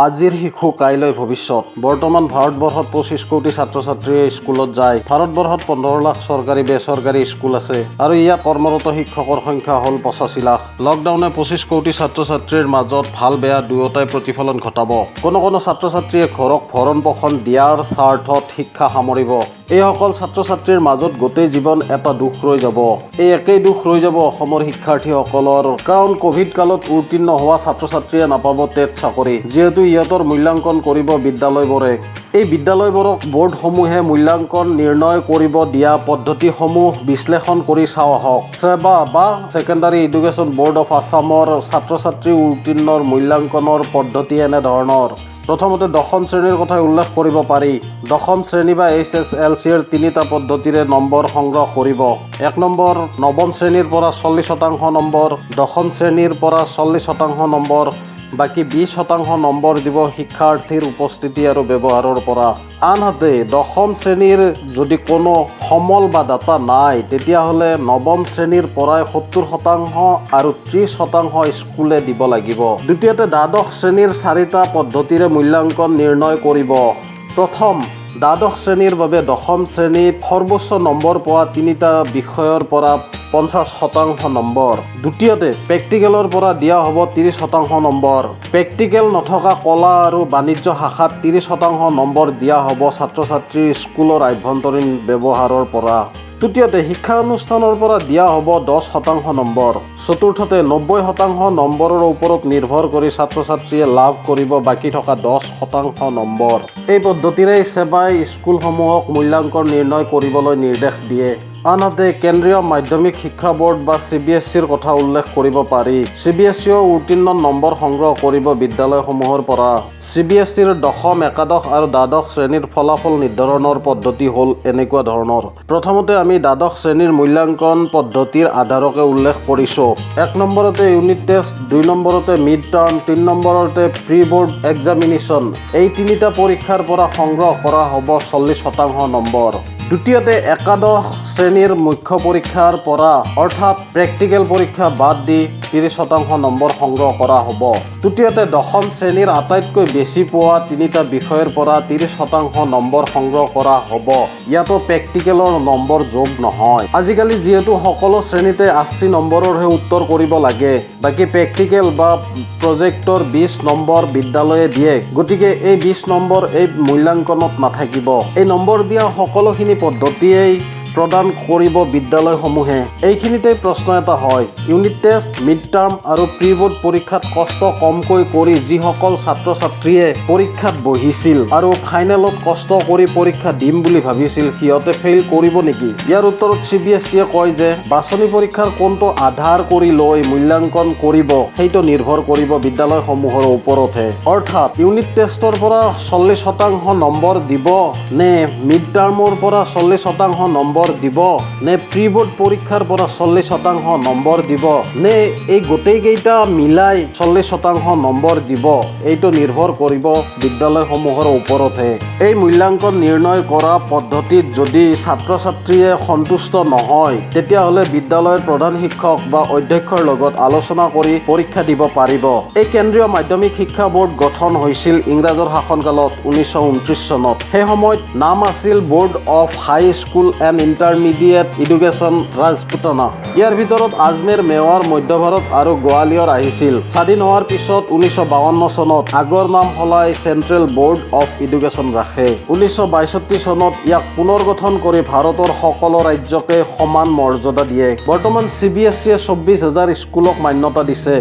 আজিৰ শিশু কাইলৈ ভৱিষ্যত। বৰ্তমান ভাৰতবৰ্ষত 25 কোটি ছাত্ৰ ছাত্ৰীয়ে স্কুলত যায়। ভাৰতবৰ্ষত 15 লাখ চৰকাৰী বেচৰকাৰী স্কুল আছে আৰু ইয়াত কৰ্মৰত শিক্ষকৰ সংখ্যা হ'ল 85 লাখ। লকডাউনে 25 কোটি ছাত্ৰ ছাত্ৰীৰ মাজত ভাল বেয়া দুয়োটাই প্ৰতিফলন ঘটাব। কোনো ছাত্ৰ ছাত্ৰীয়ে ঘৰক ভৰণ পোষণ দিয়াৰ স্বাৰ্থত শিক্ষা সামৰিব। এইসকল ছাত্ৰ ছাত্ৰীৰ মাজত গোটেই জীৱন এটা দুখ ৰৈ যাব। এই একেই দুখ ৰৈ যাব অসমৰ শিক্ষাৰ্থীসকলৰ, কাৰণ কোভিড কালত উত্তীৰ্ণ হোৱা ছাত্ৰ ছাত্ৰীয়ে নাপাব টেট চাকৰি, যিহেতু ইহঁতৰ মূল্যাংকন কৰিব বিদ্যালয়বোৰে। এই বিদ্যালয়বোৰক বোৰ্ডসমূহে মূল্যাংকন নিৰ্ণয় কৰিব দিয়া পদ্ধতিসমূহ বিশ্লেষণ কৰি চাওঁ আহক। SEBA বা ছেকেণ্ডাৰী এডুকেশ্যন বোৰ্ড অফ আছামৰ ছাত্ৰ ছাত্ৰী উত্তীৰ্ণৰ মূল্যাংকনৰ পদ্ধতি এনেধৰণৰ। প্ৰথমতে দশম শ্ৰেণীৰ কথা উল্লেখ কৰিব পাৰি। দশম শ্ৰেণী বা HSLCৰ 3টা পদ্ধতিৰে নম্বৰ সংগ্ৰহ কৰিব। 1 নম্বৰ, নৱম শ্ৰেণীৰ পৰা 40% নম্বৰ, দশম শ্ৰেণীৰ পৰা 40% নম্বৰ, বাকী 20% নম্বৰ দিব শিক্ষাৰ্থীৰ উপস্থিতি আৰু ব্যৱহাৰৰ পৰা। আনহাতে দশম শ্ৰেণীৰ যদি কোনো সমল বা ডাটা নাই, তেতিয়াহ'লে নৱম শ্ৰেণীৰ পৰাই 70% আৰু 30% স্কুলে দিব লাগিব। দ্বিতীয়তে দ্বাদশ শ্ৰেণীৰ 4টা পদ্ধতিৰে মূল্যাংকন নিৰ্ণয় কৰিব। প্ৰথম, দ্বাদশ শ্ৰেণীৰ বাবে দশম শ্ৰেণীত সৰ্বোচ্চ নম্বৰ পোৱা 3টা বিষয়ৰ পৰা 50% নম্বৰ। দ্বিতীয়তে প্ৰেক্টিকেলৰ পৰা দিয়া হ'ব 30% নম্বৰ। প্ৰেক্টিকেল নথকা কলা আৰু বাণিজ্য শাখাত 30% নম্বৰ দিয়া হ'ব ছাত্ৰ ছাত্ৰীৰ স্কুলৰ আভ্যন্তৰীণ ব্যৱহাৰৰ পৰা। তৃতীয়তে শিক্ষানুষ্ঠানৰ পৰা দিয়া হ'ব 10% নম্বৰ। চতুৰ্থতে 90% নম্বৰৰ ওপৰত নিৰ্ভৰ কৰি ছাত্ৰ ছাত্ৰীয়ে লাভ কৰিব বাকী থকা 10% নম্বৰ। এই পদ্ধতিৰে SEBAই স্কুলসমূহক মূল্যাংকন নিৰ্ণয় কৰিবলৈ নিৰ্দেশ দিয়ে। আনহাতে কেন্দ্ৰীয় মাধ্যমিক শিক্ষা বোৰ্ড বা CBSEৰ কথা উল্লেখ কৰিব পাৰি। CBSEও উত্তীৰ্ণ নম্বৰ সংগ্ৰহ কৰিব বিদ্যালয়সমূহৰ পৰা। CBSEৰ দশম, একাদশ আৰু দ্বাদশ শ্ৰেণীৰ ফলাফল নিৰ্ধাৰণৰ পদ্ধতি হ'ল এনেকুৱা ধৰণৰ। প্ৰথমতে আমি দ্বাদশ শ্ৰেণীৰ মূল্যাংকন পদ্ধতিৰ আধাৰকে উল্লেখ কৰিছোঁ। 1 নম্বৰতে ইউনিট টেষ্ট, 2 নম্বৰতে মিড টাৰ্ম, 3 নম্বৰতে প্ৰি বৰ্ড এক্সামিনেশ্যন। এই 3টা পৰীক্ষাৰ পৰা সংগ্ৰহ কৰা হ'ব 40% নম্বৰ। দ্বিতীয়তে একাদশ শ্ৰেণীৰ মুখ্য পৰীক্ষাৰ পৰা অৰ্থাৎ প্ৰেক্টিকেল পৰীক্ষা বাদ দি 30% নম্বৰ সংগ্ৰহ কৰা হ'ব। তৃতীয়তে দশম শ্ৰেণীৰ আটাইতকৈ বেছি পোৱা 3টা বিষয়ৰ পৰা 30% নম্বৰ সংগ্ৰহ কৰা হ'ব। ইয়াতো প্ৰেক্টিকেলৰ নম্বৰ যোগ নহয়। আজিকালি যিহেতু সকলো শ্ৰেণীতে 80 নম্বৰৰহে উত্তৰ কৰিব লাগে, বাকী প্ৰেক্টিকেল বা প্ৰজেক্টৰ 20 নম্বৰ বিদ্যালয়ে দিয়ে, গতিকে এই 20 নম্বৰ এই মূল্যাংকনত নাথাকিব। এই নম্বৰ দিয়া সকলোখিনি পদ্ধতিয়েই প্ৰদান কৰিব বিদ্যালয়সমূহে। এইখিনিতে প্ৰশ্ন এটা হয়, ইউনিট টেষ্ট, মিড টাৰ্ম আৰু প্ৰি বৰ্ড পৰীক্ষাত কষ্ট কমকৈ কৰি যিসকল ছাত্ৰ ছাত্ৰীয়ে পৰীক্ষাত বহিছিল আৰু ফাইনেলত কষ্ট কৰি পৰীক্ষা দিম বুলি ভাবিছিল, সিহঁতে ফেইল কৰিব নেকি? ইয়াৰ উত্তৰত CBSEয়ে কয় যে বাছনি পৰীক্ষাৰ কোনটো আধাৰ কৰি লৈ মূল্যাংকন কৰিব সেইটো নিৰ্ভৰ কৰিব বিদ্যালয়সমূহৰ ওপৰতহে। অৰ্থাৎ ইউনিট টেষ্টৰ পৰা 40% নম্বৰ দিব নে মিড টাৰ্মৰ পৰা 40% নম্বৰ দিব নে প্ৰি বৰ্ড পৰীক্ষাৰ পৰা 40% নম্বৰ দিব নে এই গোটেইকেইটা মিলাই 40% নম্বৰ দিব, এইটো নিৰ্ভৰ কৰিব বিদ্যালয়সমূহৰ ওপৰতহে। এই মূল্যাংকন নিৰ্ণয় কৰা পদ্ধতিত যদি ছাত্ৰ ছাত্ৰীয়ে সন্তুষ্ট নহয়, তেতিয়াহ'লে বিদ্যালয়ৰ প্ৰধান শিক্ষক বা অধ্যক্ষৰ লগত আলোচনা কৰি পৰীক্ষা দিব পাৰিব। এই কেন্দ্ৰীয় মাধ্যমিক শিক্ষা বোৰ্ড গঠন হৈছিল ইংৰাজৰ শাসনকালত 1929 চনত। সেই সময়ত নাম আছিল board of high school and intermediate education Rajputana. ইয়াৰ ভিতৰত আজমেৰ, মেৱাৰ, মধ্য ভাৰত আৰু গোৱালিয়ৰ আহিছিল। স্বাধীন হোৱাৰ পিছত 1952 চনত আগৰ নাম সলাই চেণ্ট্ৰেল বোৰ্ড অফ এডুকেশ্যন ৰাখে। 1962 চনত ইয়াক পুনৰ গঠন কৰি ভাৰতৰ সকলো ৰাজ্যকে সমান মৰ্যাদা দিয়ে। বৰ্তমান CBSEয়ে 24,000 স্কুলক মান্যতা দিছে।